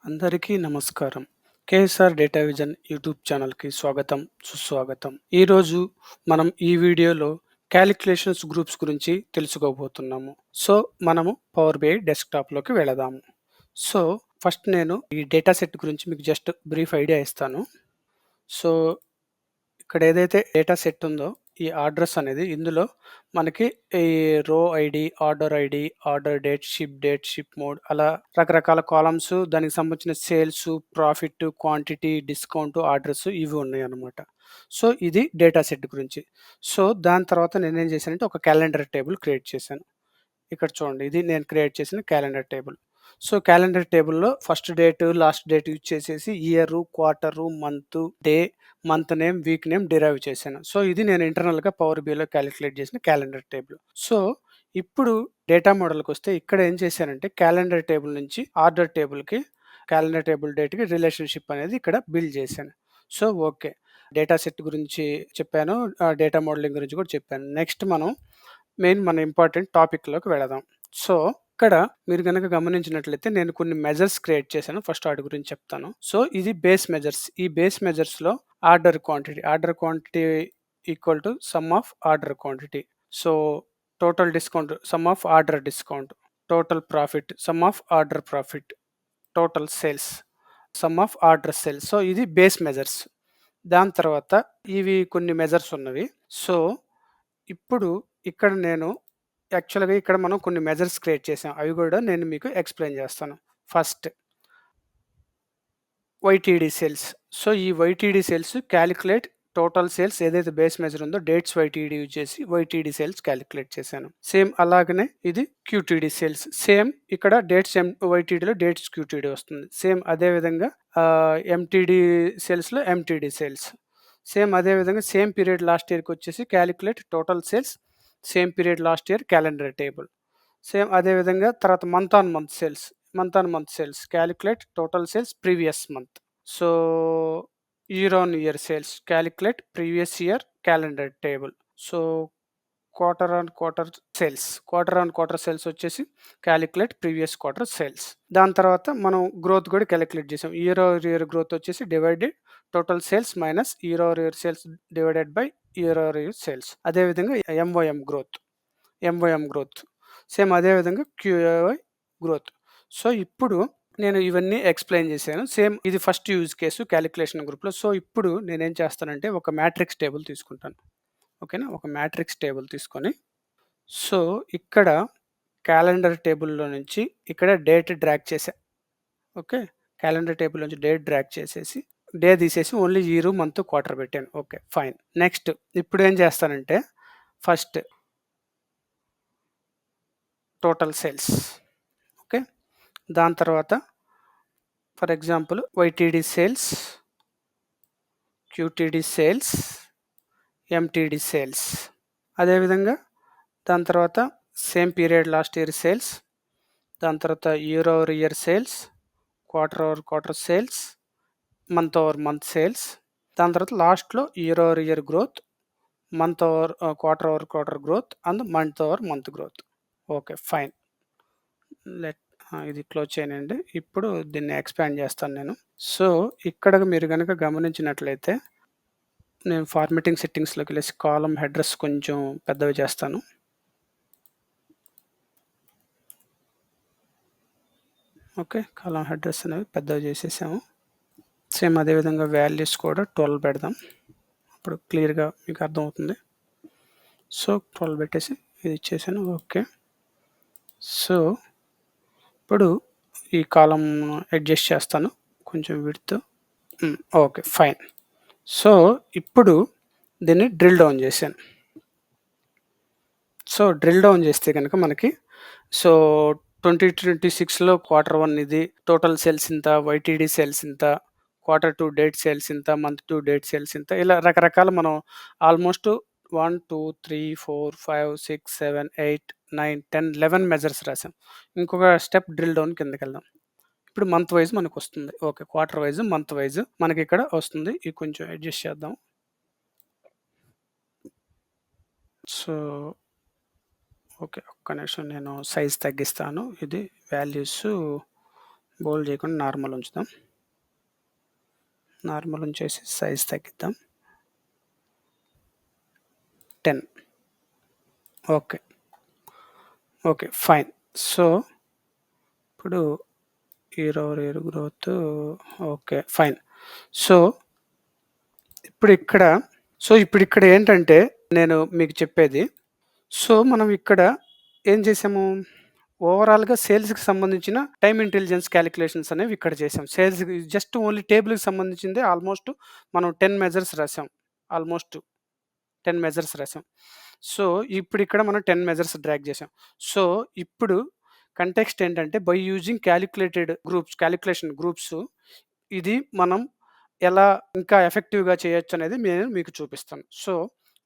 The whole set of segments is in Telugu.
అందరికీ నమస్కారం. కేఎస్ఆర్ డేటా విజన్ యూట్యూబ్ ఛానల్‌కి స్వాగతం, సుస్వాగతం. ఈరోజు మనం ఈ వీడియోలో కాలిక్యులేషన్స్ గ్రూప్స్ గురించి తెలుసుకోబోతున్నాము. సో, మనము పవర్ బిఐ డెస్క్‌టాప్‌లోకి వెళదాము. సో, ఫస్ట్ నేను ఈ డేటా సెట్ గురించి మీకు జస్ట్ బ్రీఫ్ ఐడియా ఇస్తాను. సో, ఇక్కడ ఏదైతే డేటా సెట్ ఉందో ఈ అడ్రస్ అనేది ఇందులో మనకి ఈ రో ID, order date, ship mode అలా రకరకాల కాలమ్స్ దానికి సంబంధించిన sales, profit, quantity, discount, address ఇవి ఉన్నాయన్నమాట. సో, ఇది డేటా సెట్ గురించి. సో, దాని తర్వాత నేనేం చేశానంటే ఒక క్యాలెండర్ టేబుల్ క్రియేట్ చేశాను. ఇక్కడ చూడండి ఇది నేను క్రియేట్ చేసిన క్యాలెండర్ టేబుల్. సో, క్యాలెండర్ టేబుల్‌లో first date, last date use చేసేసి year, quarter, month name, week name derive చేశాను. సో, ఇది నేను ఇంటర్నల్‌గా పవర్ బిఐలో కాలిక్యులేట్ చేసిన క్యాలెండర్ టేబుల్. సో, ఇప్పుడు డేటా మోడల్‌కొస్తే ఇక్కడ ఏం చేశానంటే క్యాలెండర్ టేబుల్ నుంచి ఆర్డర్ టేబుల్‌కి, క్యాలెండర్ టేబుల్ డేట్‌కి రిలేషన్‌షిప్ అనేది ఇక్కడ బిల్డ్ చేశాను. So, okay. డేటా సెట్ గురించి చెప్పాను. డేటా మోడలింగ్ గురించి కూడా చెప్పాను. నెక్స్ట్ మనం మన ఇంపార్టెంట్ టాపిక్‌లోకి వెళదాం. సో, ఇక్కడ మీరు గనక గమనించినట్లయితే నేను కొన్ని మెజర్స్ క్రియేట్ చేశాను. ఫస్ట్ వాటి గురించి చెప్తాను. సో, ఇది బేస్ మెజర్స్. ఈ బేస్ మెజర్స్‌లో order quantity equal to sum of order quantity. So, total discount sum of order discount, total profit sum of order profit, total sales sum of order sales. So, ఇది బేస్ మెజర్స్. దాని తర్వాత ఇవి కొన్ని మెజర్స్ ఉన్నవి. సో, ఇప్పుడు ఇక్కడ నేను యాక్చువల్‌గా ఇక్కడ మనం కొన్ని మెజర్స్ క్రియేట్ చేసాం. అవి గూడా నేను మీకు ఎక్స్‌ప్లెయిన్ చేస్తాను. First YTD sales. సో, ఈ YTD sales calculate total sales ఏదైతే బేస్ మెజర్ ఉందో డేట్స్ వైటీడీ యూజ్ చేసి వైటీడీ సేల్స్ క్యాలిక్యులేట్ చేశాను. సేమ్ అలాగనే ఇది క్యూటీడీ సేల్స్. సేమ్ ఇక్కడ వైటీడీలో డేట్స్ క్యూటీడీ వస్తుంది. సేమ్ అదే విధంగా ఎంటీడీ సేల్స్‌లో ఎంటీడీ సేల్స్. సేమ్ అదే విధంగా సేమ్ పీరియడ్ లాస్ట్ ఇయర్‌కి వచ్చేసి calculate total sales same period last year calendar table. Same అదే విధంగా తర్వాత month on month sales calculate total sales previous month. So, year on year sales calculate previous year calendar table. So, quarter on quarter sales వచ్చేసి క్యాలిక్యులేట్ ప్రీవియస్ క్వార్టర్ సేల్స్. దాని తర్వాత మనం గ్రోత్ కూడా క్యాలిక్యులేట్ చేసాం. ఇయర్ ఓవర్ ఇయర్ గ్రోత్ వచ్చేసి divided total sales minus year over year sales divided by year over year sales. అదేవిధంగా ఎంవైఎం గ్రోత్ సేమ్ అదే విధంగా క్యూఐ గ్రోత్. సో, ఇప్పుడు నేను ఇవన్నీ ఎక్స్‌ప్లెయిన్ చేశాను. సేమ్ ఇది ఫస్ట్ యూజ్ కేసు కాలిక్యులేషన్ గ్రూప్‌లో. సో, ఇప్పుడు నేనేం చేస్తానంటే ఒక మ్యాట్రిక్స్ టేబుల్ తీసుకుంటాను. ఓకేనా? ఒక మ్యాట్రిక్స్ టేబుల్ తీసుకొని సో, ఇక్కడ క్యాలెండర్ టేబుల్‌లో నుంచి ఇక్కడ డేట్ డ్రాగ్ చేశా. ఓకే. క్యాలెండర్ టేబుల్ నుంచి డేట్ డ్రాగ్ చేసేసి డే తీసేసి ఓన్లీ ఇయర్, మంత్, క్వార్టర్ పెట్టాను. ఓకే. ఫైన్. నెక్స్ట్ ఇప్పుడేం చేస్తానంటే ఫస్ట్ టోటల్ సేల్స్. ఓకే. దాని తర్వాత for example YTD sales, క్యూటీడీ sales, MTD sales. అదేవిధంగా దాని తర్వాత same period last year sales, దాని తర్వాత year over year sales, quarter over quarter sales, month over month sales. దాని తర్వాత లాస్ట్‌లో year over year growth, quarter over quarter growth and month over month growth. Okay. Fine. ఇది క్లోజ్ చేయనండి. ఇప్పుడు దీన్ని ఎక్స్‌పాండ్ చేస్తాను నేను. సో, ఇక్కడ మీరు గనక గమనించినట్లయితే నేను ఫార్మాటింగ్ సెట్టింగ్స్‌లోకెళ్ళేసి కాలమ్ హెడర్స్ కొంచెం పెద్దవి చేస్తాను. ఓకే. కాలమ్ హెడర్స్ అనేవి పెద్దవి చేసేసాము. సేమ్ అదే విధంగా వాల్యూస్ కూడా 12 పెడదాం. అప్పుడు క్లియర్‌గా మీకు అర్థమవుతుంది. సో, 12 పెట్టేసి ఇది ఇచ్చేసాను. ఓకే. సో, ఇప్పుడు ఈ కాలమ్ అడ్జస్ట్ చేస్తాను. కొంచెం విడ్త్. ఓకే. ఫైన్. సో, ఇప్పుడు దీన్ని డ్రిల్ డౌన్ చేశాను. సో, డ్రిల్ డౌన్ చేస్తే గనక మనకి సో, 2026లో క్వార్టర్ 1 ఇది, టోటల్ సేల్స్ ఇంత, వైటీడీ సేల్స్ ఇంత, క్వార్టర్ 2 డేట్ సేల్స్ ఇంత, మంత్ 2 డేట్ సేల్స్ ఇంత ఇలా రకరకాల మనం ఆల్మోస్ట్ 1, 2, 3, 4, 5, 6, 7, 8, 9, 10, 11 మెజర్స్ రాసాం. ఇంకొక స్టెప్ డ్రిల్ డౌన్ కిందకెళ్దాం. ఇప్పుడు మంత్ వైస్ మనకొస్తుంది. Okay. Quarter wise, month wise మనకిక్కడ వస్తుంది. ఇది కొంచెం అడ్జస్ట్ చేద్దాం. So, okay. ఒక్క నిమిషం నేను సైజ్ తగ్గిస్తాను. ఇది వాల్యూస్ బోల్డ్ చేయకుండా నార్మల్ ఉంచుదాం. నార్మల్ ఉంచేసి సైజ్ తగ్గిద్దాం 10. ఓకే. Okay, fine. సో ఇప్పుడు rare growth okay, fine. So ఇప్పుడు ఇక్కడ ఏంటంటే నేను మీకు చెప్పేది, సో మనం ఇక్కడ ఏం చేసాము, ఓవరాల్గా సేల్స్కి సంబంధించిన టైమ్ ఇంటెలిజెన్స్ క్యాలిక్యులేషన్స్ అనేవి ఇక్కడ చేసాం. సేల్స్ జస్ట్ ఓన్లీ టేబుల్కి సంబంధించింది ఆల్మోస్ట్ మనం 10 మెజర్స్ రాసాం. ఆల్మోస్ట్ 10 మెజర్స్ రాసాం. సో ఇప్పుడు ఇక్కడ మనం 10 మెజర్స్ డ్రాగ్ చేసాం. సో ఇప్పుడు కంటెక్స్ట్ ఏంటంటే బై యూజింగ్ క్యాలిక్యులేషన్ గ్రూప్స్ ఇది మనం ఎలా ఇంకా ఎఫెక్టివ్గా చేయొచ్చు అనేది నేను మీకు చూపిస్తాను. So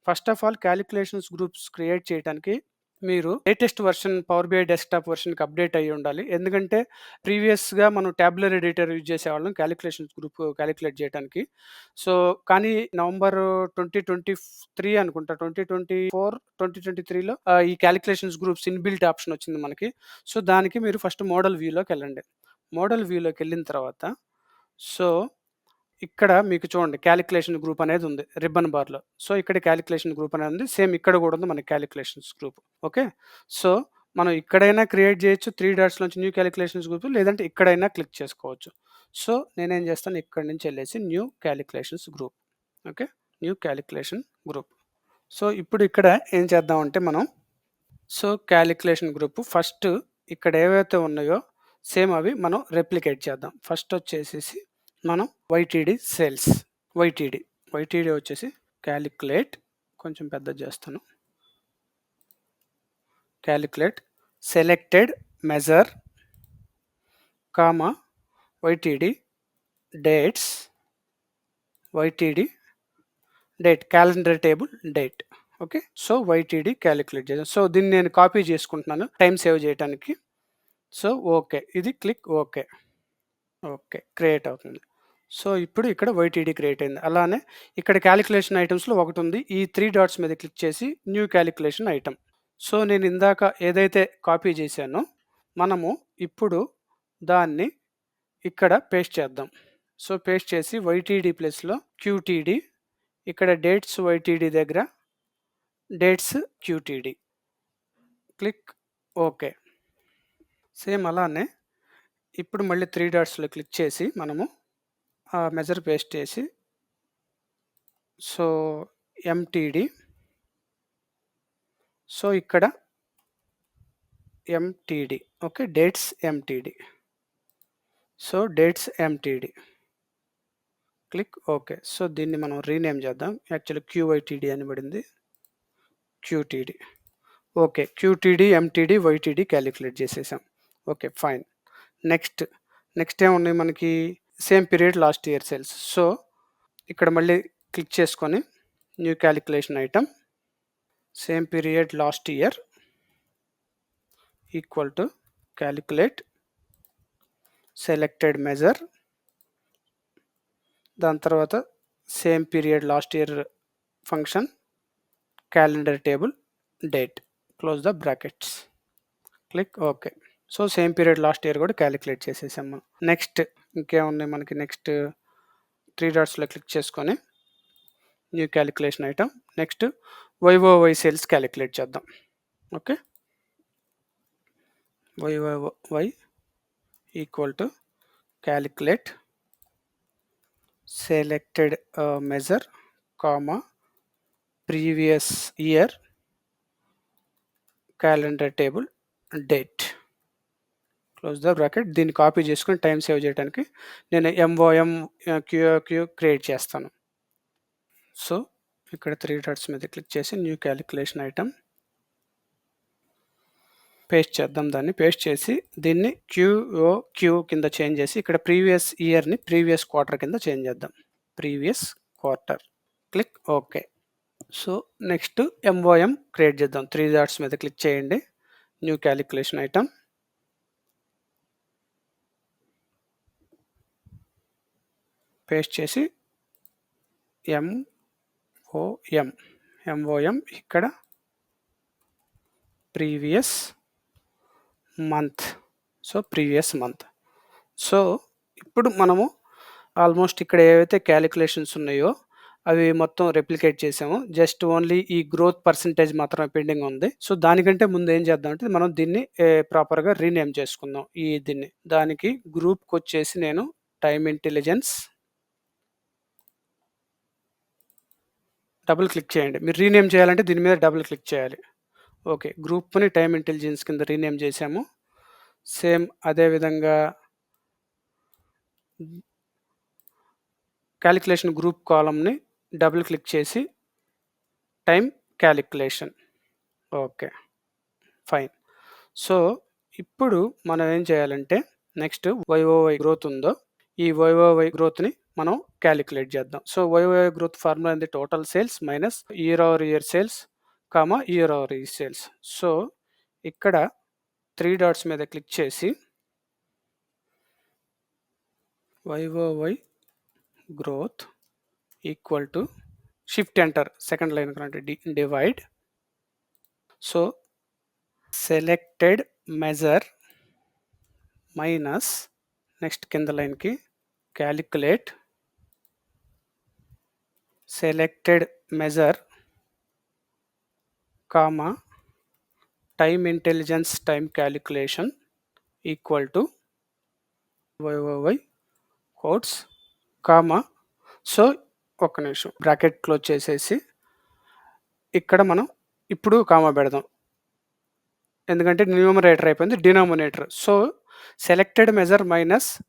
first of all calculations groups create చేయడానికి మీరు latest version power BI desktop వర్షన్కి అప్డేట్ అయ్యి ఉండాలి. ఎందుకంటే ప్రీవియస్గా మనం ట్యాబులర్ ఎడిటర్ యూజ్ చేసేవాళ్ళం క్యాలిక్యులేషన్స్ గ్రూప్ క్యాలిక్యులేట్ చేయడానికి. సో కానీ నవంబర్ 2023 అనుకుంటా, 2023లో ఈ క్యాలిక్యులేషన్స్ గ్రూప్స్ ఇన్బిల్ట్ ఆప్షన్ వచ్చింది మనకి. సో దానికి మీరు ఫస్ట్ మోడల్ వ్యూలోకి వెళ్ళండి. మోడల్ వ్యూలోకి వెళ్ళిన తర్వాత సో ఇక్కడ మీకు చూడండి క్యాలిక్యులేషన్ గ్రూప్ అనేది ఉంది రిబ్బన్ బార్లో. సో ఇక్కడ క్యాలిక్యులేషన్ గ్రూప్ అనేది ఉంది, సేమ్ ఇక్కడ కూడా ఉంది మన క్యాలిక్యులేషన్స్ గ్రూప్. ఓకే, సో మనం ఇక్కడైనా క్రియేట్ చేయొచ్చు 3 డాట్స్ నుంచి న్యూ క్యాలిక్యులేషన్స్ గ్రూప్, లేదంటే ఇక్కడైనా క్లిక్ చేసుకోవచ్చు. సో నేనేం చేస్తాను, ఇక్కడ నుంచి వెళ్ళేసి new calculations group. Okay, new calculation group. So ఇప్పుడు ఇక్కడ ఏం చేద్దామంటే మనం సో క్యాలిక్యులేషన్ గ్రూప్ ఫస్ట్ ఇక్కడ ఏవైతే ఉన్నాయో సేమ్ అవి మనం రెప్లికేట్ చేద్దాం. ఫస్ట్ వచ్చేసి మనం వైటీడీ సేల్స్, వైటీడీ వచ్చేసి క్యాలిక్యులేట్, కొంచెం పెద్ద చేస్తాను, calculate selected measure comma YTD dates, YTD date calendar table date. Okay, so YTD calculate చేద్దాం. సో దీన్ని నేను కాపీ చేసుకుంటున్నాను టైం సేవ్ చేయడానికి. సో ఓకే, ఇది క్లిక్ ఓకే. ఓకే, క్రియేట్ అవుతుంది. సో ఇప్పుడు ఇక్కడ వైటీడీ క్రియేట్ అయింది. అలానే ఇక్కడ క్యాలిక్యులేషన్ ఐటమ్స్లో ఒకటి ఉంది, ఈ 3 డాట్స్ మీద క్లిక్ చేసి న్యూ క్యాలిక్యులేషన్ ఐటమ్. సో నేను ఇందాక ఏదైతే కాపీ చేశానో మనము ఇప్పుడు దాన్ని ఇక్కడ పేస్ట్ చేద్దాం. సో పేస్ట్ చేసి వైటీడీ ప్లేస్లో క్యూటీడీ, ఇక్కడ డేట్స్ వైటీడీ దగ్గర dates QTD, click okay. Same అలానే ఇప్పుడు మళ్ళీ 3 డాట్స్లో క్లిక్ చేసి మనము ఆ మెజర్ పేస్ట్ చేసి సో ఎంటీడీ, సో ఇక్కడ MTD, okay, dates MTD, so dates MTD, click okay. So దీన్ని మనం రీనేమ్ చేద్దాం, యాక్చువల్లీ క్యూవైటీడీ అని పడింది, QTD. Okay, QTD MTD YTD calculate చేసేసాం. Okay, fine. నెక్స్ట్ ఏమున్నాయి మనకి, same period last year sales. So ఇక్కడ మళ్ళీ క్లిక్ చేసుకొని new calculation item, same period last year equal to calculate selected measure, దాని తర్వాత same period last year function calendar table date, close the brackets, click okay. So same period last year కూడా క్యాలిక్యులేట్ చేసేసాము. నెక్స్ట్ ఇంకేమున్నాయి మనకి, నెక్స్ట్ 3 డాట్స్లో క్లిక్ చేసుకొని new calculation item, next YoY sales calculate చేద్దాం. Okay, YoY equal to calculate selected measure comma previous year calendar table date, close the bracket. దీన్ని కాపీ చేసుకుని టైం సేవ్ చేయడానికి నేను ఎంఓఎం క్యూక్యూ క్రియేట్ చేస్తాను. సో ఇక్కడ 3 డాట్స్ మీద క్లిక్ చేసి న్యూ క్యాలిక్యులేషన్ ఐటమ్ పేస్ట్ చేద్దాం. దాన్ని పేస్ట్ చేసి దీన్ని క్యూ కింద చేంజ్ చేసి ఇక్కడ ప్రీవియస్ ఇయర్ని ప్రీవియస్ క్వార్టర్ కింద చేంజ్ చేద్దాం, previous quarter, click okay. So next MOM create చేద్దాం. 3 డాట్స్ మీద క్లిక్ చేయండి, న్యూ క్యాలిక్యులేషన్ ఐటమ్, పేస్ట్ చేసి ఎంఓఎం ఇక్కడ previous month, so previous month. So, ఇప్పుడు మనము ఆల్మోస్ట్ ఇక్కడ ఏవైతే క్యాలిక్యులేషన్స్ ఉన్నాయో, అవి మొత్తం రెప్లికేట్ చేసాము. జస్ట్ ఓన్లీ ఈ గ్రోత్ పర్సెంటేజ్ మాత్రమే పెండింగ్ ఉంది. సో, దానికంటే ముందు ఏం చేద్దామంటే మనం దీన్ని ప్రాపర్‌గా రీనేమ్ చేసుకుందాం. దీన్ని. దానికి గ్రూప్‌కొచ్చేసి నేను టైమ్ ఇంటెలిజెన్స్ డబుల్ క్లిక్ చేయండి. మీరు రీనేమ్ చేయాలంటే దీని మీద డబుల్ క్లిక్ చేయాలి. ఓకే. గ్రూప్‌ని టైమ్ ఇంటెలిజెన్స్ కింద రీనేమ్ చేసాము. సేమ్ అదే విధంగా క్యాలిక్యులేషన్ గ్రూప్ కాలమ్‌ని డబుల్ క్లిక్ చేసి time calculation. Okay. Fine. So, ఇప్పుడు మనం ఏం చేయాలంటే నెక్స్ట్ YoY గ్రోత్ ఉందో, ఈ YoY గ్రోత్‌ని మనం క్యాలిక్యులేట్ చేద్దాం. సో, YoY గ్రోత్ ఫార్ములా ఏంది? Total sales minus year over year sales, year over year sales. So, ఇక్కడ 3 డాట్స్ మీద క్లిక్ చేసి YoY growth equal to shift enter second line divide. So, selected measure minus next కింద లైన్‌కి calculate selected measure time intelligence time calculation equal to YoY quotes so, ఒక్క నిమిషం బ్రాకెట్ క్లోజ్ చేసేసి ఇక్కడ మనం ఇప్పుడు కామా పెడదాం. ఎందుకంటే న్యూమరేటర్ అయిపోయింది. Denominator. So, selected measure minus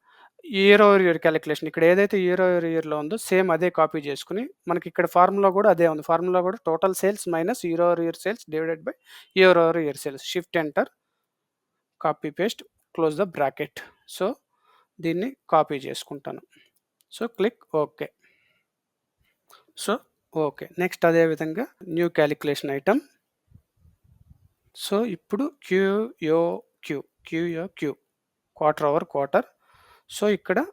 year over year calculation. ఇక్కడ ఏదైతే ఇయర్ ఓవర్ ఇయర్‌లో ఉందో సేమ్ అదే కాపీ చేసుకొని మనకి ఇక్కడ ఫార్ములా కూడా అదే ఉంది. ఫార్ములా కూడా total sales minus year over year sales divided by year over year sales. Shift enter, copy paste, close the bracket. So, దీన్ని కాపీ చేసుకుంటాను. So, click okay. So, okay. Next అదే విధంగా న్యూ క్యాలిక్యులేషన్ ఐటెమ్. సో, ఇప్పుడు QoQ quarter over quarter. So, ఇక్కడ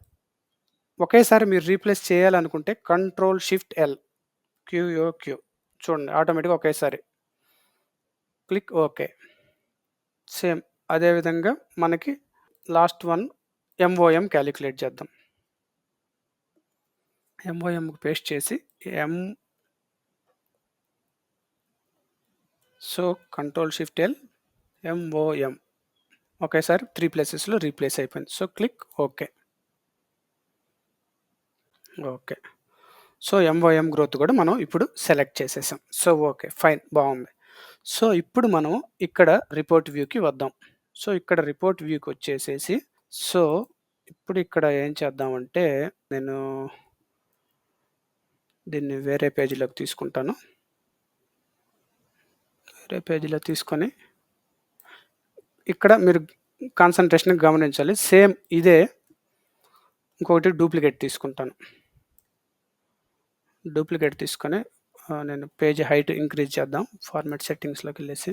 ఒకేసారి మీరు రీప్లేస్ చేయాలనుకుంటే కంట్రోల్ షిఫ్ట్ ఎల్ QoQ చూడండి ఆటోమేటిక్‌గా ఒకేసారి. Click okay. సేమ్ అదే విధంగా మనకి లాస్ట్ వన్ MOM క్యాలిక్యులేట్ చేద్దాం. MOMకి పేస్ట్ చేసి so, control shift L MOM ఒకేసారి 3 ప్లేసెస్‌లో రీప్లేస్ అయిపోయింది. So, click okay. Okay. So, MOM growth కూడా మనం ఇప్పుడు సెలెక్ట్ చేసేసాం. So, okay. ఫైన్ బావుంది. సో, ఇప్పుడు మనం ఇక్కడ రిపోర్ట్ వ్యూకి వద్దాం. సో, ఇక్కడ రిపోర్ట్ వ్యూకొచ్చేసేసి సో, ఇప్పుడు ఇక్కడ ఏం చేద్దామంటే నేను దీన్ని వేరే పేజీలోకి తీసుకుంటాను. వేరే పేజీలో తీసుకొని ఇక్కడ మీరు కాన్సంట్రేషన్‌ని గమనించాలి. సేమ్ ఇదే ఇంకొకటి డూప్లికేట్ తీసుకుంటాను. డూప్లికేట్ తీసుకొని నేను పేజ్ హైట్ ఇంక్రీజ్ చేద్దాం. ఫార్మాట్ సెట్టింగ్స్‌లోకి వెళ్ళేసి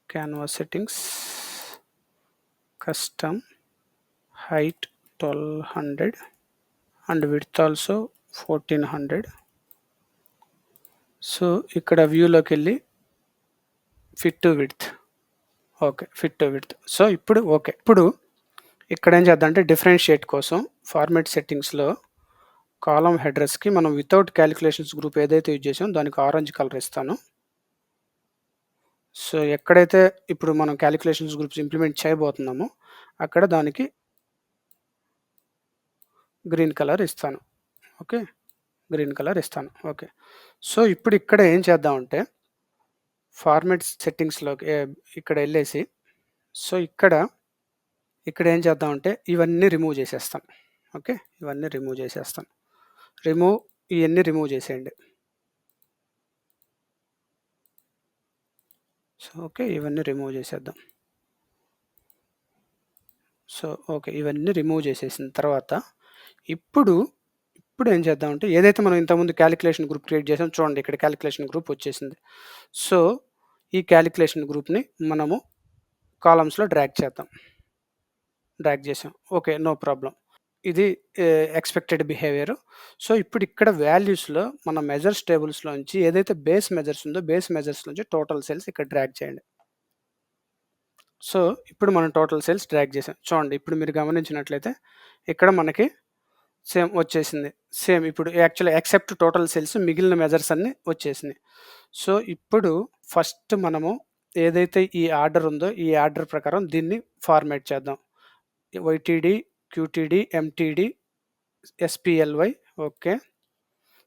canvas settings, custom height 1200 and width also 1400. So, ఇక్కడ వ్యూలోకి వెళ్ళి fit to width. Okay. Fit to width. So, ఇప్పుడు ఓకే. ఇప్పుడు ఇక్కడ ఏం చేద్దామంటే డిఫరెన్షియేట్ కోసం ఫార్మాట్ సెట్టింగ్స్‌లో కాలమ్ హెడర్స్‌కి మనం వితౌట్ క్యాలిక్యులేషన్స్ గ్రూప్ ఏదైతే యూజ్ చేసామో దానికి ఆరెంజ్ కలర్ ఇస్తాను. సో, ఎక్కడైతే ఇప్పుడు మనం క్యాలిక్యులేషన్స్ గ్రూప్స్ ఇంప్లిమెంట్ చేయబోతున్నామో అక్కడ దానికి గ్రీన్ కలర్ ఇస్తాను. ఓకే. గ్రీన్ కలర్ ఇస్తాను. ఓకే. సో, ఇప్పుడు ఇక్కడ ఏం చేద్దామంటే ఫార్మాట్ సెట్టింగ్స్‌లోకి ఇక్కడ వెళ్ళేసి సో, ఇక్కడ ఏం చేద్దామంటే ఇవన్నీ రిమూవ్ చేసేస్తాను. ఓకే. ఇవన్నీ రిమూవ్ చేసేస్తాను. ఇయన్నీ రిమూవ్ చేసేయండి. So, okay. ఇవన్నీ రిమూవ్ చేసేద్దాం. So, okay. ఇవన్నీ రిమూవ్ చేసేసిన తర్వాత ఇప్పుడు ఏం చేద్దామంటే ఏదైతే మనం ఇంతకుముందు క్యాలిక్యులేషన్ గ్రూప్ క్రియేట్ చేసామో చూడండి ఇక్కడ క్యాలిక్యులేషన్ గ్రూప్ వచ్చేసింది. సో, ఈ క్యాలిక్యులేషన్ గ్రూప్‌ని మనము కాలమ్స్‌లో డ్రాగ్ చేద్దాం. డ్రాగ్ చేసాం. ఓకే. No problem. ఇది ఎక్స్‌పెక్టెడ్ బిహేవియర్. సో, ఇప్పుడు ఇక్కడ వాల్యూస్‌లో మన మెజర్స్ టేబుల్స్‌లోంచి ఏదైతే బేస్ మెజర్స్ ఉందో బేస్ మెజర్స్ నుంచి టోటల్ సేల్స్ ఇక్కడ డ్రాగ్ చేయండి. సో, ఇప్పుడు మనం టోటల్ సేల్స్ డ్రాగ్ చేసాం. చూడండి ఇప్పుడు మీరు గమనించినట్లయితే ఇక్కడ మనకి సేమ్ వచ్చేసింది. సేమ్ ఇప్పుడు యాక్చువల్లీ ఎక్సెప్ట్ టోటల్ సేల్స్ మిగిలిన మెజర్స్ అన్నీ వచ్చేసినాయి. సో, ఇప్పుడు ఫస్ట్ మనము ఏదైతే ఈ ఆర్డర్ ఉందో ఈ ఆర్డర్ ప్రకారం దీన్ని ఫార్మాట్ చేద్దాం. YTD, QTD, MTD, SPLY okay.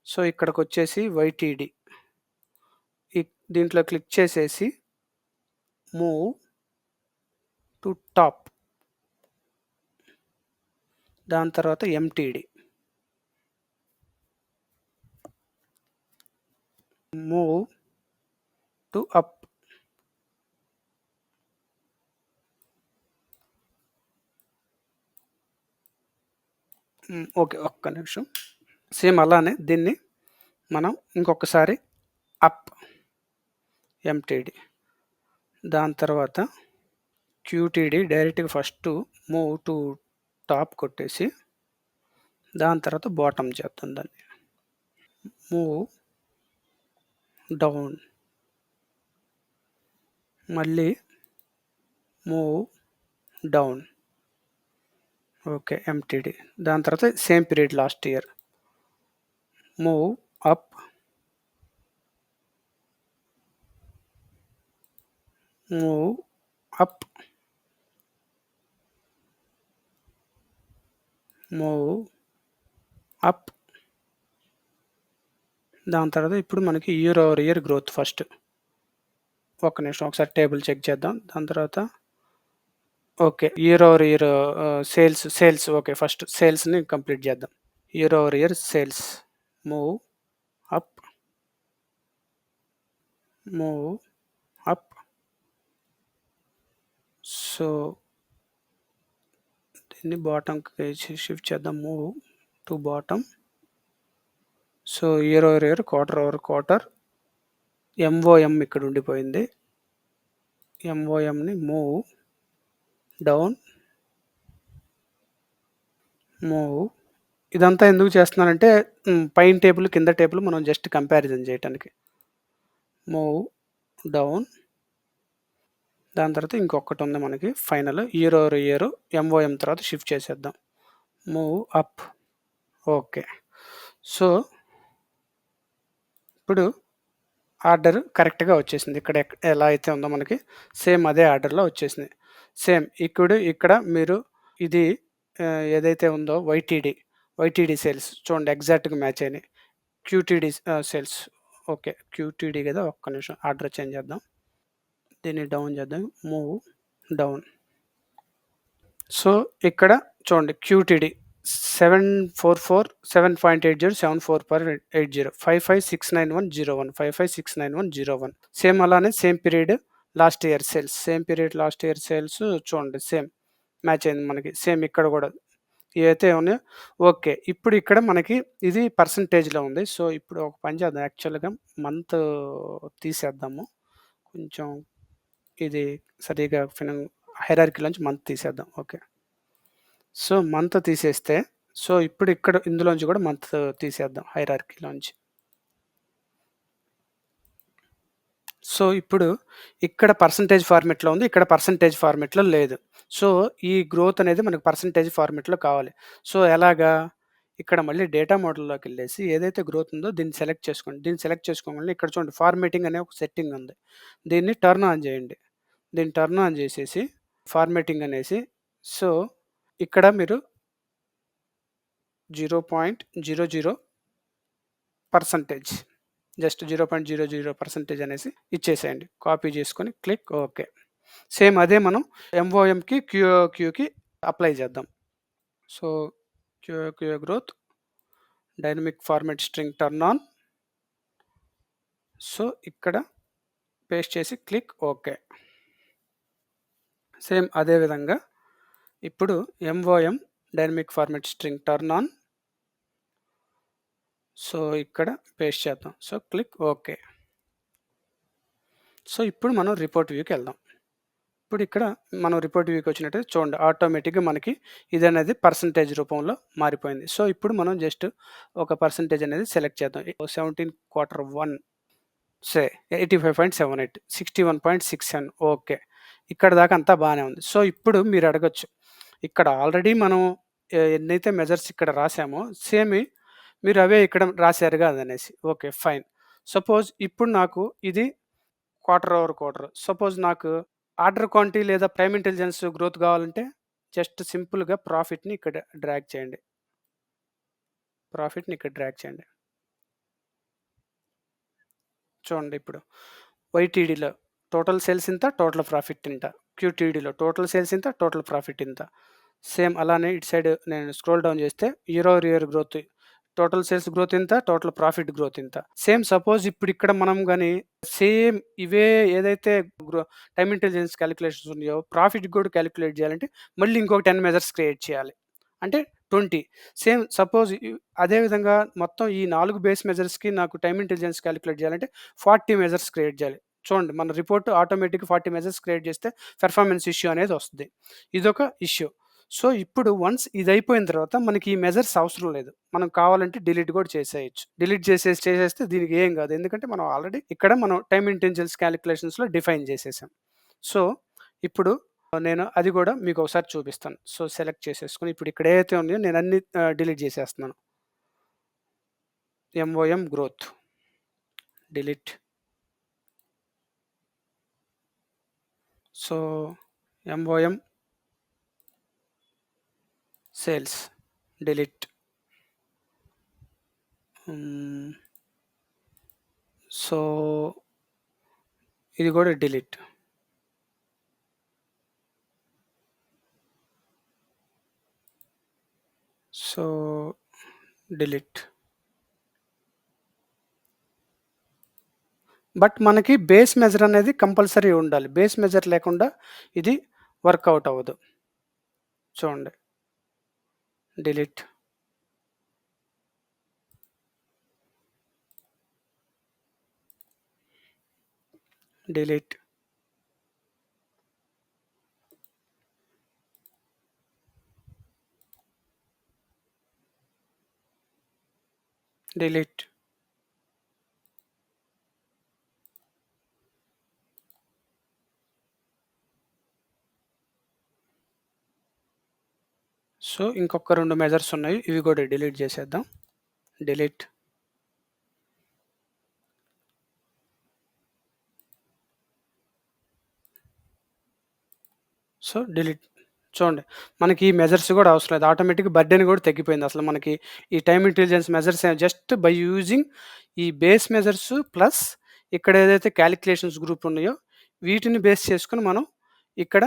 So, ఇక్కడికొచ్చేసి వైటీడీ దీంట్లో క్లిక్ చేసేసి మూవ్ టు టాప్. దాని తర్వాత MTD move to up. Okay. ఒక్క నిమిషం. సేమ్ అలానే దీన్ని మనం ఇంకొకసారి అప్ ఎంటీడీ. దాని తర్వాత క్యూటీడీ డైరెక్ట్‌గా ఫస్ట్ మూవ్ టు టాప్ కొట్టేసి దాని తర్వాత బాటమ్ చేద్దాం దాన్ని. Move down. మళ్ళీ మూవ్ డౌన్. ఓకే. ఎంటీడీ. దాని తర్వాత same period last year. Move up. Move up. Move up. దాని తర్వాత ఇప్పుడు మనకి year over year growth first. ఒక్క నిమిషం ఒకసారి టేబుల్ చెక్ చేద్దాం. దాని తర్వాత okay. Year over year sales okay. First సేల్స్‌ని కంప్లీట్ చేద్దాం. Year over year sales. Move up. Move up. So, దీన్ని బాటమ్‌కి షిఫ్ట్ చేద్దాం. Move to bottom. So, year over year, quarter over quarter. MOM ఇక్కడ ఉండిపోయింది. ఎంఓఎంని మూవ్ డౌన్. మూవ్. ఇదంతా ఎందుకు చేస్తున్నానంటే పైన టేబుల్, కింద టేబుల్ మనం జస్ట్ కంపారిజన్ చేయటానికి. Move down. దాని తర్వాత ఇంకొకటి ఉంది మనకి final year over year MOM తర్వాత షిఫ్ట్ చేసేద్దాం. Move up. ఓకే. సో, ఇప్పుడు ఆర్డర్ కరెక్ట్‌గా వచ్చేసింది. ఇక్కడ ఎలా అయితే ఉందో మనకి సేమ్ అదే ఆర్డర్‌లో వచ్చేసింది. సేమ్ ఇక్కడ మీరు ఇది ఏదైతే ఉందో వైటీడీ సేల్స్ చూడండి ఎగ్జాక్ట్‌గా మ్యాచ్ అయినాయి. క్యూటీడీ సేల్స్ ఓకే. క్యూటీడీ కదా! ఒక్క నిమిషం ఆర్డర్ చేంజ్ చేద్దాం. దీన్ని డౌన్ చేద్దాం. Move down. సో, ఇక్కడ చూడండి క్యూటీడీ 744 7.80 74.80 55,691.01 55,691.01 సేమ్ అలానే same period last year sales చూడండి సేమ్ మ్యాచ్ అయింది మనకి. సేమ్ ఇక్కడ కూడా ఏవైతే ఉన్నాయో ఓకే. ఇప్పుడు ఇక్కడ మనకి ఇది పర్సెంటేజ్‌లో ఉంది. సో, ఇప్పుడు ఒక పని చేద్దాం యాక్చువల్‌గా మంత్ తీసేద్దాము. కొంచెం ఇది సరిగ్గా హైరార్కీలోంచి మంత్ తీసేద్దాం. ఓకే. సో, మంత్ తీసేస్తే సో, ఇప్పుడు ఇక్కడ ఇందులోంచి కూడా మంత్ తీసేద్దాం హైరార్కీలోంచి. సో, ఇప్పుడు ఇక్కడ పర్సెంటేజ్ ఫార్మాట్‌లో ఉంది. ఇక్కడ పర్సెంటేజ్ ఫార్మాట్‌లో లేదు. సో, ఈ గ్రోత్ అనేది మనకు పర్సెంటేజ్ ఫార్మాట్‌లో కావాలి. సో, ఎలాగా? ఇక్కడ మళ్ళీ డేటా మోడల్‌లోకెళ్ళేసి ఏదైతే గ్రోత్ ఉందో దీన్ని సెలెక్ట్ చేసుకోండి. దీన్ని సెలెక్ట్ చేసుకోగానే ఇక్కడ చూడండి ఫార్మాటింగ్ అనే ఒక సెట్టింగ్ ఉంది. దీన్ని టర్న్ ఆన్ చేయండి. దీన్ని టర్న్ ఆన్ చేసేసి ఫార్మాటింగ్ అనేసి సో, ఇక్కడ మీరు 0.00% జస్ట్ 0.00% అనేసి ఇచ్చేసేయండి. కాపీ చేసుకొని క్లిక్ ఓకే. సేమ్ అదే మనం ఎంఓఎంకి, క్యూకి అప్లై చేద్దాం. So, Q growth dynamic format string turn on. So, ఇక్కడ పేస్ట్ చేసి క్లిక్ ఓకే. సేమ్ అదే విధంగా ఇప్పుడు MOM dynamic format string turn on. So, ఇక్కడ పేస్ట్ చేద్దాం. So, click okay. సో, ఇప్పుడు మనం రిపోర్ట్ వ్యూకి వెళ్దాం. ఇప్పుడు ఇక్కడ మనం రిపోర్ట్ వ్యూకి వచ్చినట్టయితే చూడండి ఆటోమేటిక్‌గా మనకి ఇదనేది పర్సెంటేజ్ రూపంలో మారిపోయింది. సో, ఇప్పుడు మనం జస్ట్ ఒక పర్సెంటేజ్ అనేది సెలెక్ట్ చేద్దాం. 17 క్వార్టర్ 1 సే 85.78 61.67 ఓకే. ఇక్కడ దాకా అంతా బానే ఉంది. సో, ఇప్పుడు మీరు అడగొచ్చు. ఇక్కడ ఆల్రెడీ మనం ఎన్నైతే మెజర్స్ ఇక్కడ రాసామో సేమ్ మీరు అవే ఇక్కడ రాసారు గదనేసి. ఓకే. ఫైన్. సపోజ్ ఇప్పుడు నాకు ఇది క్వార్టర్ ఓవర్ క్వార్టర్. సపోజ్ నాకు ఆర్డర్ క్వాంటిటీ లేదా ప్రైమ్ ఇంటెలిజెన్స్ గ్రోత్ గావాలంటే జస్ట్ సింపుల్‌గా ప్రాఫిట్‌ని ఇక్కడ డ్రాగ్ చేయండి. ప్రాఫిట్‌ని ఇక్కడ డ్రాగ్ చేయండి. చూడండి ఇప్పుడు. వైటీడీలో టోటల్ సేల్స్ ఇంత, టోటల్ ప్రాఫిట్ ఇంత. క్యూటీడీలో టోటల్ సేల్స్ ఇంత, టోటల్ ప్రాఫిట్ ఇంత. సేమ్ అలానే ఇటు సైడ్ నేను స్క్రోల్ డౌన్ చేస్తే year over year growth, total sales growth ఇంత, టోటల్ ప్రాఫిట్ గ్రోత్ ఇంత. సేమ్ సపోజ్ ఇప్పుడు ఇక్కడ మనం గాని సేమ్ ఇవే ఏదైతే టైమ్ ఇంటెలిజెన్స్ కాలిక్యులేషన్స్ ఉన్నాయో ప్రాఫిట్ కూడా కాలిక్యులేట్ చేయాలంటే మళ్ళీ ఇంకొక 10 మెజర్స్ క్రియేట్ చేయాలి. అంటే 20. సేమ్ సపోజ్ అదే విధంగా మొత్తం ఈ 4 బేస్ మెజర్స్‌కి నాకు టైమ్ ఇంటెలిజెన్స్ కాలిక్యులేట్ చేయాలంటే 40 మెజర్స్ క్రియేట్ చేయాలి. చూడండి మన రిపోర్ట్ ఆటోమేటిక్‌గా 40 మెజర్స్ క్రియేట్ చేస్తే పెర్ఫార్మన్స్ ఇష్యూ అనేది వస్తది. ఇదొక ఇష్యూ. సో, ఇప్పుడు వన్స్ ఇదయిపోయిన తర్వాత మనకి ఈ మెజర్స్ అవసరం లేదు. మనం కావాలంటే డిలీట్ కూడా చేసేయొచ్చు. డిలీట్ చేసేస్తే దీనికి ఏం కాదు. ఎందుకంటే మనం ఆల్రెడీ ఇక్కడ మనం టైమ్ ఇంటెలిజెన్స్ కాలిక్యులేషన్స్‌లో డిఫైన్ చేసేసాం. సో, ఇప్పుడు నేను అది కూడా మీకు ఒకసారి చూపిస్తాను. సో, సెలెక్ట్ చేసేసుకొని ఇప్పుడు ఇక్కడ ఏదైతే ఉన్నాయో నేను అన్ని డిలీట్ చేసేస్తున్నాను. MOM growth delete. So, MOM sales delete. So, ఇది కూడా డిలీట్. So, delete. బట్ మనకి బేస్ మెజర్ అనేది కంపల్సరీ ఉండాలి. బేస్ మెజర్ లేకుండా ఇది వర్కౌట్ అవ్వదు. చూడండి. డిలీట్. డిలీట్. డిలీట్. సో, ఇంకొక 2 మెజర్స్ ఉన్నాయి. ఇవి కూడా డిలీట్ చేసేద్దాం. డిలీట్. So, delete. చూడండి. మనకి ఈ మెజర్స్ కూడా అవసరం లేదు. ఆటోమేటిక్‌గా బర్డెన్ కూడా తగ్గిపోయింది. అసలు మనకి ఈ time intelligence measures just by using ఈ బేస్ మెజర్స్ ప్లస్ ఇక్కడ ఏదైతే కాలిక్యులేషన్స్ గ్రూప్ ఉన్నాయో వీటిని బేస్ చేసుకొని మనం ఇక్కడ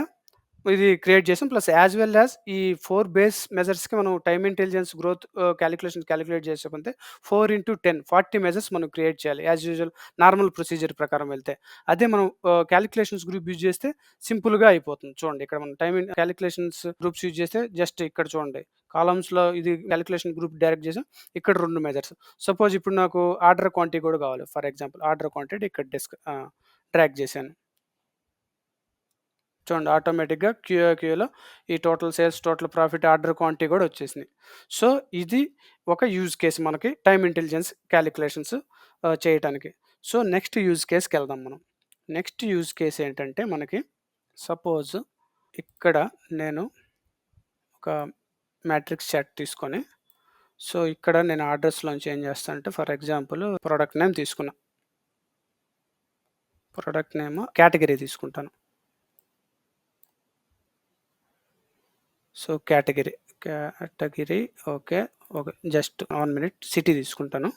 ఇది క్రియేట్ చేసాం. ప్లస్ యాస్ వెల్ యాస్ ఈ 4 బేస్ మెజర్స్‌కి మనం time intelligence growth calculations calculate చేసేకుంటే 4/10 40 మెజర్స్ మనం క్రియేట్ చేయాలి. యాస్ యూజువల్ నార్మల్ ప్రొసీజర్ ప్రకారం వెళ్తే. అదే మనం కాలిక్యులేషన్స్ గ్రూప్ యూజ్ చేస్తే సింపుల్‌గా అయిపోతుంది. చూడండి ఇక్కడ మనం కాలిక్యులేషన్స్ గ్రూప్స్ యూజ్ చేస్తే జస్ట్ ఇక్కడ చూడండి. కాలమ్స్‌లో ఇది కాలిక్యులేషన్ గ్రూప్ డైరెక్ట్ చేసాం. ఇక్కడ 2 మెజర్స్. సపోజ్ ఇప్పుడు నాకు ఆర్డర్ క్వాంటిటీ కూడా కావాలి. ఫర్ ఎగ్జాంపుల్ ఆర్డర్ క్వాంటిటీ ఇక్కడ డ్రాగ్ చేశాను. చూడండి ఆటోమేటిక్‌గా క్యూఏలో ఈ total sales, total profit, order quantity కూడా వచ్చేసినాయి. సో, ఇది ఒక యూజ్ కేస్ మనకి టైమ్ ఇంటెలిజెన్స్ కాలిక్యులేషన్స్ చేయటానికి. సో, నెక్స్ట్ యూజ్ కేస్‌కెళ్దాం మనం. నెక్స్ట్ యూజ్ కేస్ ఏంటంటే మనకి సపోజ్ ఇక్కడ నేను ఒక మ్యాట్రిక్స్ చార్ట్ తీసుకొని సో, ఇక్కడ నేను ఆర్డర్స్‌లోంచి ఏం చేస్తానంటే ఫర్ ఎగ్జాంపుల్ ప్రొడక్ట్ నేమ్ తీసుకున్నా. ప్రొడక్ట్ నేమ్ కేటగరీ తీసుకుంటాను. So, category okay. Just 1 minute city తీసుకుంటాను.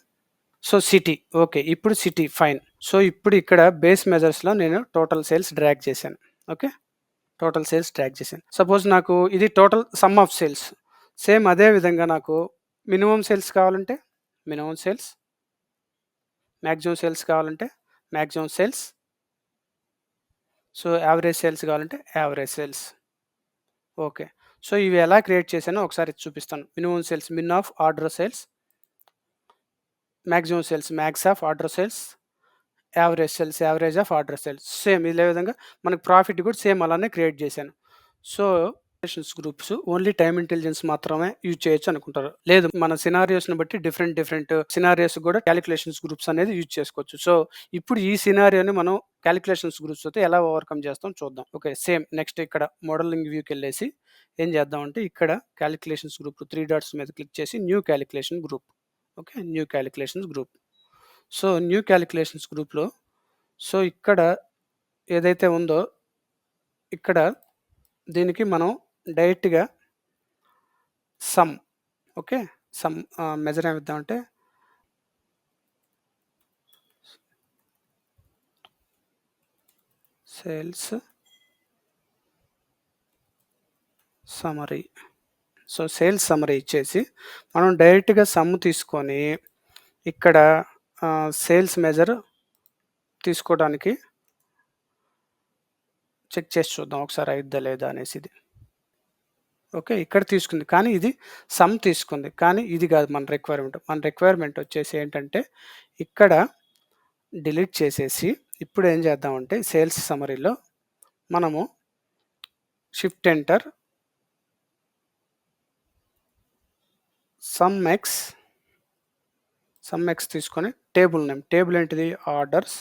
So, city okay. ఇప్పుడు సిటీ ఫైన్. సో, ఇప్పుడు ఇక్కడ బేస్ మెజర్స్‌లో నేను టోటల్ సేల్స్ డ్రాగ్ చేశాను. ఓకే. టోటల్ సేల్స్ డ్రాగ్ చేశాను. సపోజ్ నాకు ఇది total sum of sales. Same అదే విధంగా నాకు మినిమమ్ సేల్స్ కావాలంటే మినిమమ్ సేల్స్, మాక్సిమం సేల్స్ కావాలంటే maximum sales. So, average sales కావాలంటే యావరేజ్ సేల్స్. ఓకే. సో, ఇవి ఎలా క్రియేట్ చేశానో ఒకసారి చూపిస్తాను. Minimum sales min of order sales, maximum sales max of order sales, average sales average of order sales. Same ఇదే విధంగా మనకు ప్రాఫిట్ కూడా సేమ్ అలానే క్రియేట్ చేశాను. So, calculations groups only time intelligence మాత్రమే యూజ్ చేయొచ్చు అనుకుంటారు. లేదు, మన సినారియోస్‌ని బట్టి డిఫరెంట్ సినారియోస్ కూడా క్యాలిక్యులేషన్స్ గ్రూప్స్ అనేది యూజ్ చేసుకోవచ్చు. సో, ఇప్పుడు ఈ సినారియోని మనం క్యాలిక్యులేషన్స్ గ్రూప్స్‌తో ఎలా ఓవర్‌కమ్ చేస్తాం చూద్దాం. ఓకే. సేమ్ నెక్స్ట్ ఇక్కడ మోడలింగ్ వ్యూకెళ్ళేసి ఏం చేద్దామంటే ఇక్కడ క్యాలిక్యులేషన్స్ గ్రూప్ 3 డాట్స్ మీద క్లిక్ చేసి new calculation group. Okay. New calculations group. So, new calculations గ్రూప్‌లో సో, ఇక్కడ ఏదైతే ఉందో ఇక్కడ దీనికి మనం డైరెక్ట్‌గా సమ్. ఓకే. సమ్ మెజర్ ఏమిద్దామంటే sales summary. So, sales summary ఇచ్చేసి మనం డైరెక్ట్‌గా సమ్ తీసుకొని ఇక్కడ సేల్స్ మెజర్ తీసుకోవడానికి చెక్ చేసి చూద్దాం ఒకసారి అయిద్దా లేదా అనేసి ఇది. ఓకే. ఇక్కడ తీసుకుంది. కానీ ఇది సమ్ తీసుకుంది. కానీ ఇది కాదు మన రిక్వైర్మెంట్. మన రిక్వైర్మెంట్ వచ్చేసి ఏంటంటే ఇక్కడ డిలీట్ చేసేసి ఇప్పుడు ఏం చేద్దామంటే సేల్స్ సమ్మరీలో మనము షిఫ్ట్ ఎంటర్ సమ్ ఎక్స్ తీసుకొని టేబుల్ నేమ్. టేబుల్ ఏంటిది? ఆర్డర్స్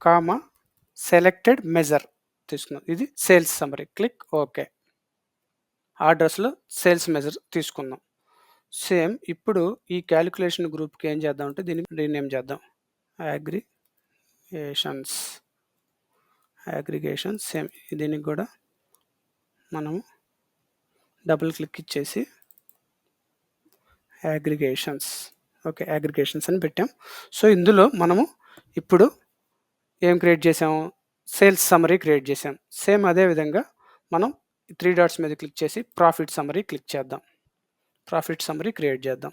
కామా సెలెక్టెడ్ మెజర్ తీసుకున్నాం. ఇది సేల్స్ సమ్మరీ. Click okay. ఆర్డర్స్‌లో సేల్స్ మెజర్ తీసుకుందాం. సేమ్ ఇప్పుడు ఈ క్యాలిక్యులేషన్ గ్రూప్‌కి ఏం చేద్దామంటే దీన్ని రీనేమ్ చేద్దాం. అగ్రిగేషన్స్ సేమ్ దీనికి కూడా మనము డబుల్ క్లిక్ ఇచ్చేసి అగ్రిగేషన్స్. ఓకే. అగ్రిగేషన్స్ అని పెట్టాం. సో, ఇందులో మనము ఇప్పుడు ఏం క్రియేట్ చేసాము? సేల్స్ సమ్మరీ క్రియేట్ చేసాం. సేమ్ అదే విధంగా మనం 3 డాట్స్ మీద క్లిక్ చేసి ప్రాఫిట్ సమ్మరీ క్లిక్ చేద్దాం. ప్రాఫిట్ సమ్మరీ క్రియేట్ చేద్దాం.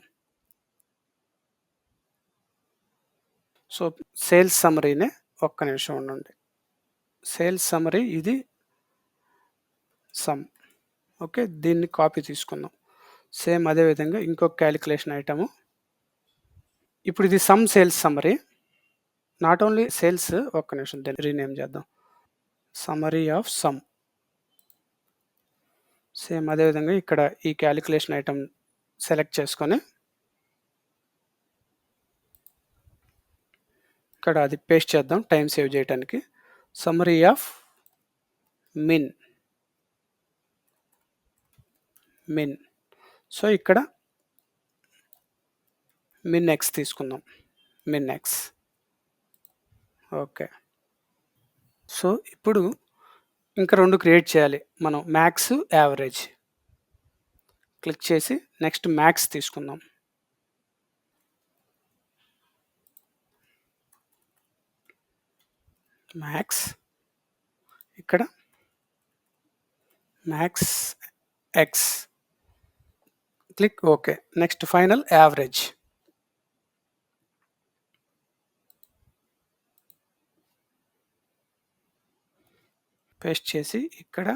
సో, సేల్స్ సమ్మరీనే ఒక్క నిమిషం ఉండండి. సేల్స్ సమ్మరీ ఇది సమ్. ఓకే. దీన్ని కాపీ తీసుకుందాం. సేమ్ అదే విధంగా ఇంకొక క్యాలిక్యులేషన్ ఐటము. ఇప్పుడు ఇది some sales summary. Not only sales. ఒక్క నిమిషం దీన్ని రీనేమ్ చేద్దాం. Summary of some. సేమ్ అదే విధంగా ఇక్కడ ఈ క్యాలిక్యులేషన్ ఐటమ్ సెలెక్ట్ చేసుకొని ఇక్కడ అది పేస్ట్ చేద్దాం టైం సేవ్ చేయడానికి. Summary of min. సో, ఇక్కడ మిన్ ఎక్స్ తీసుకుందాం. మిన్ ఎక్స్. ఓకే. సో, ఇప్పుడు ఇంకా 2 క్రియేట్ చేయాలి మనం. Max, average. క్లిక్ చేసి నెక్స్ట్ మ్యాక్స్ తీసుకుందాం. మ్యాక్స్. ఇక్కడ max X. Click okay. Next final average. Paste చేసి ఇక్కడ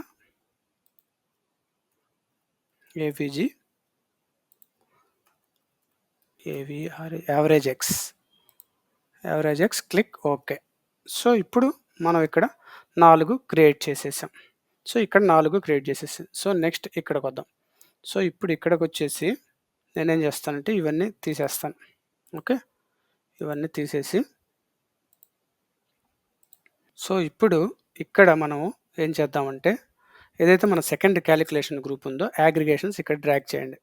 AVG average X. Click okay. So, ఇప్పుడు మనం ఇక్కడ 4 క్రియేట్ చేసేసాం. సో, ఇక్కడ 4 క్రియేట్ చేసేసాం. సో, నెక్స్ట్ ఇక్కడికి వద్దాం. సో, ఇప్పుడు ఇక్కడికి వచ్చేసి నేనేం చేస్తానంటే ఇవన్నీ తీసేస్తాను. ఓకే. ఇవన్నీ తీసేసి సో, ఇప్పుడు ఇక్కడ మనం ఏం చేద్దామంటే ఏదైతే మన సెకండ్ క్యాలిక్యులేషన్ గ్రూప్ ఉందో అగ్రిగేషన్స్ ఇక్కడ డ్రాగ్ చేయండి.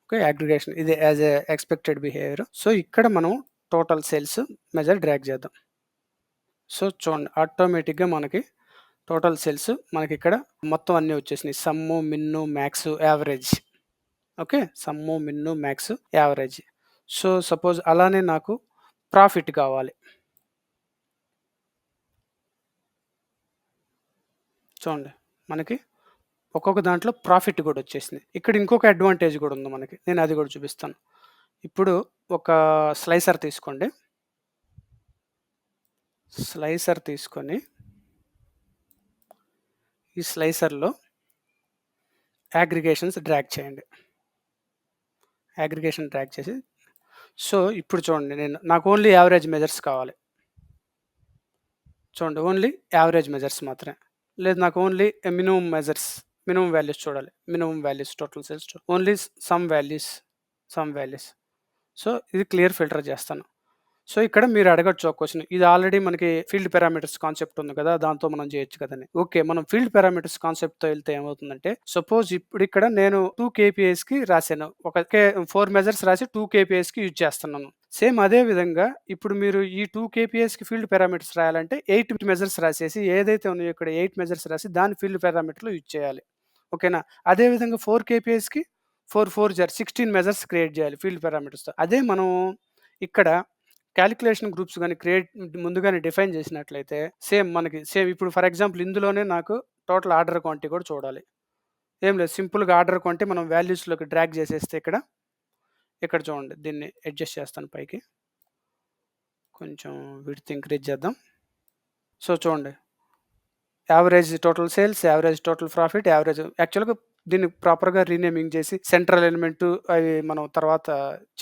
ఓకే. అగ్రిగేషన్ ఇది as a expected behaviour. So, ఇక్కడ మనం టోటల్ సేల్స్ మెజర్ డ్రాగ్ చేద్దాం. సో, చూడండి ఆటోమేటిక్‌గా మనకి టోటల్ సేల్స్ మనకి ఇక్కడ మొత్తం అన్నీ వచ్చేసినాయి. సమ్ము, మిన్ను, మ్యాక్స్, యావరేజ్. ఓకే. సమ్ము, మిన్ను, మ్యాక్స్, యావరేజ్. సో, సపోజ్ అలానే నాకు ప్రాఫిట్ కావాలి. చూడండి మనకి ఒక్కొక్క దాంట్లో ప్రాఫిట్ కూడా వచ్చేసింది. ఇక్కడ ఇంకొక అడ్వాంటేజ్ కూడా ఉంది మనకి. నేను అది కూడా చూపిస్తాను. ఇప్పుడు ఒక స్లైసర్ తీసుకోండి. స్లైసర్ తీసుకొని ఈ స్లైసర్‌లో అగ్రిగేషన్స్ డ్రాగ్ చేయండి. అగ్రిగేషన్ డ్రాగ్ చేసి సో, ఇప్పుడు చూడండి నాకు ఓన్లీ యావరేజ్ మెజర్స్ కావాలి. చూడండి ఓన్లీ యావరేజ్ మెజర్స్ మాత్రమే. లేదు నాకు only minimum measures minimum values చూడాలి. Minimum values total sales only sum values. So, ఇది క్లియర్ ఫిల్టర్ చేస్తాను. సో, ఇక్కడ మీరు అడగొచ్చు ఒక క్వెషన్. ఇది ఆల్రెడీ మనకి ఫీల్డ్ పారామీటర్స్ కాన్సెప్ట్ ఉంది కదా! దాంతో మనం చేయొచ్చు కదని. ఓకే. మనం ఫీల్డ్ పారామీటర్స్ కాన్సెప్ట్‌తో ఎళ్తే ఏమవుతుందంటే, సపోజ్ ఇప్పుడిక్కడ నేను 2 కేపీఐస్‌కి రాసాను. ఒక 4 మెజర్స్ రాసి 2 కేపీఐస్‌కి యూజ్ చేస్తున్నాను. సేమ్ అదే విధంగా ఇప్పుడు మీరు ఈ 2 కేపీఐస్‌కి ఫీల్డ్ పారామీటర్స్ రాయాలంటే 8 మెజర్స్ రాసేసి ఏదైతే ఉన్నాయో ఇక్కడ 8 మెజర్స్ రాసి దాన్ని ఫీల్డ్ పారామీటర్‌లో యూజ్ చేయాలి. ఓకేనా? అదే విధంగా 4 కేపీఐస్‌కి 4 4 జార్ 16 మెజర్స్ క్రియేట్ చేయాలి ఫీల్డ్ పారామీటర్స్‌తో. అదే మనం ఇక్కడ కాలిక్యులేషన్ గ్రూప్స్ గాని ముందుగానే డిఫైన్ చేసినట్లయితే సేమ్ ఇప్పుడు ఫర్ ఎగ్జాంపుల్ ఇందులోనే నాకు టోటల్ ఆర్డర్ క్వాంటిటీ కూడా చూడాలి. ఏం లేదు సింపుల్‌గా ఆర్డర్ క్వాంటిటీ మనం వాల్యూస్‌లోకి డ్రాగ్ చేసేస్తే ఇక్కడ చూడండి దీన్ని అడ్జస్ట్ చేస్తాను పైకి. కొంచెం విడ్త్ ఇంక్రీజ్ చేద్దాం. సో, చూడండి. Average total sales, average total profit, యాక్చువల్‌గా దీన్ని ప్రాపర్‌గా రీనేమింగ్ చేసి సెంట్రల్ ఎలిమెంట్ అవి మనం తర్వాత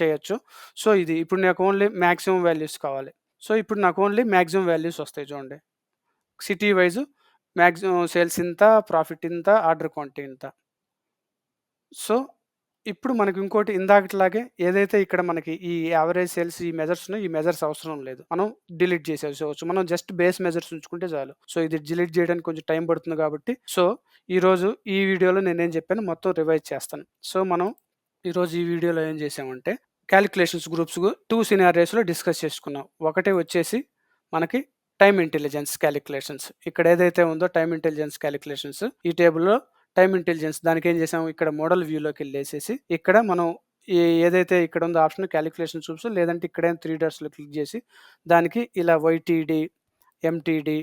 చేయొచ్చు. సో, ఇప్పుడు నాకు ఓన్లీ మాక్సిమం వాల్యూస్ కావాలి. సో, ఇప్పుడు నాకు ఓన్లీ మాక్సిమం వాల్యూస్ వస్తాయి చూడండి. సిటీ వైస్ మాక్సిమం సేల్స్ ఇంత, ప్రాఫిట్ ఇంత, ఆర్డర్ క్వాంటిటీ ఇంత. సో, ఇప్పుడు మనకి ఇంకోటి ఇందాకట్లాగే ఏదైతే ఇక్కడ మనకి ఈ యావరేజ్ సేల్స్ ఈ మెజర్స్ ఉన్నాయో, ఈ మెజర్స్ అవసరం లేదు. మనం డిలీట్ చేసేసుకోవచ్చు. మనం జస్ట్ బేస్ మెజర్స్ ఉంచుకుంటే చాలు. సో, ఇది డిలీట్ చేయడానికి కొంచెం టైం పడుతుంది కాబట్టి, సో, ఈరోజు ఈ వీడియోలో నేనేం చెప్పానో మొత్తం రివైజ్ చేస్తాను. సో, మనం ఈరోజు ఈ వీడియోలో ఏం చేసామంటే, కాలిక్యులేషన్స్ గ్రూప్స్ 2 సినారియోస్‌లో డిస్కస్ చేసుకున్నాం. ఒకటి వచ్చేసి మనకి టైమ్ ఇంటెలిజెన్స్ కాలిక్యులేషన్స్. ఇక్కడ ఏదైతే ఉందో టైమ్ ఇంటెలిజెన్స్ కాలిక్యులేషన్స్ ఈ టేబుల్‌లో టైమ్ ఇంటెలిజెన్స్ దానికేం చేసాం ఇక్కడ మోడల్ వ్యూలోకెళ్ళేసేసి ఇక్కడ మనం ఏదైతే ఇక్కడ ఉందో ఆప్షన్ కాలిక్యులేషన్ గ్రూప్స్ లేదంటే ఇక్కడేం 3 డాట్స్‌లో క్లిక్ చేసి దానికి ఇలా వైటీడీ, ఎంటీడీ,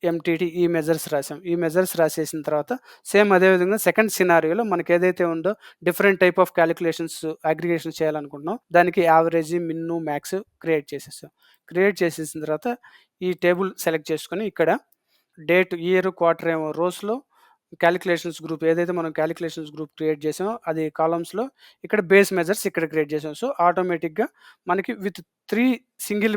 ఎంటీటీ ఈ మెజర్స్ రాసాం. ఈ మెజర్స్ రాసేసిన తర్వాత సేమ్ అదే విధంగా సెకండ్ సినారియోలో మనకేదైతే ఉందో different type of calculations aggregation చేయాలనుకుంటున్నాం. దానికి యావరేజ్, మిన్ను, మ్యాక్స్ క్రియేట్ చేసేసాం. క్రియేట్ చేసేసిన తర్వాత ఈ టేబుల్ సెలెక్ట్ చేసుకొని ఇక్కడ డేట్, ఇయర్, క్వార్టర్ ఏమో రోస్‌లో కాలిక్యులేషన్స్ గ్రూప్ ఏదైతే మనం కాలిక్యులేషన్స్ గ్రూప్ క్రియేట్ చేసామో అది కాలమ్స్‌లో ఇక్కడ బేస్ మెజర్స్ ఇక్కడ క్రియేట్ చేసాం. సో, ఆటోమేటిక్‌గా మనకి విత్ 3 సింగిల్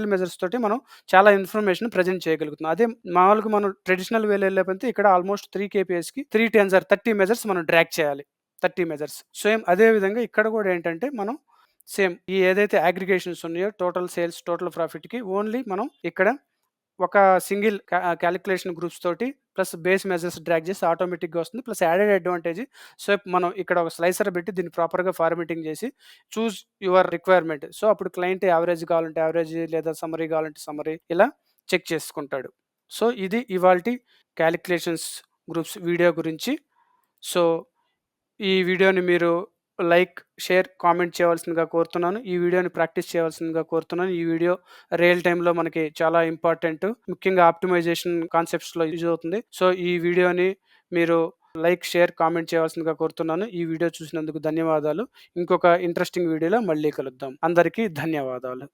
మెజర్స్ తోటి మనం చాలా ఇన్ఫర్మేషన్ ప్రెజెంట్ చేయగలుగుతున్నాం. అదే మామూలుగా మనం ట్రెడిషనల్ వేలో వెళ్ళకపోతే ఇక్కడ ఆల్మోస్ట్ 3 కేపీఎస్‌కి 3 10 ఆర్ 30 మెజర్స్ మనం డ్రాగ్ చేయాలి. 30 మెజర్స్. సేమ్ అదే విధంగా ఇక్కడ కూడా ఏంటంటే మనం ఈ ఏదైతే అగ్రిగేషన్స్ ఉన్నాయో టోటల్ సేల్స్, టోటల్ ప్రాఫిట్‌కి ఓన్లీ మనం ఇక్కడ ఒక సింగిల్ కాలిక్యులేషన్ గ్రూప్స్ తోటి ప్లస్ బేస్ మెజర్స్ డ్రాగ్ చేసి ఆటోమేటిక్‌గా వస్తుంది. ప్లస్ యాడెడ్ అడ్వాంటేజ్ మనం ఇక్కడ ఒక స్లైసర్ పెట్టి దీన్ని ప్రాపర్‌గా ఫార్మాటింగ్ చేసి చూస్ యువర్ రిక్వైర్మెంట్. సో, అప్పుడు క్లయింట్ యావరేజ్ కావాలంటే యావరేజ్ లేదా సమ్మరీ కావాలంటే సమ్మరీ ఇలా చెక్ చేసుకుంటాడు. సో, ఇది ఇవాల్టి కాలిక్యులేషన్స్ గ్రూప్స్ వీడియో గురించి. సో, ఈ వీడియోని మీరు లైక్, షేర్, కామెంట్ చేయవలసిందిగా కోరుతున్నాను. ఈ వీడియోని ప్రాక్టీస్ చేయవలసిందిగా కోరుతున్నాను. ఈ వీడియో రియల్ టైమ్‌లో మనకి చాలా ఇంపార్టెంట్. ముఖ్యంగా ఆప్టిమైజేషన్ కాన్సెప్ట్స్‌లో యూజ్ అవుతుంది. సో, ఈ వీడియోని మీరు లైక్, షేర్, కామెంట్ చేయవలసిందిగా కోరుతున్నాను. ఈ వీడియో చూసినందుకు ధన్యవాదాలు. ఇంకొక ఇంట్రెస్టింగ్ వీడియోలో మళ్ళీ కలుద్దాం. అందరికీ ధన్యవాదాలు.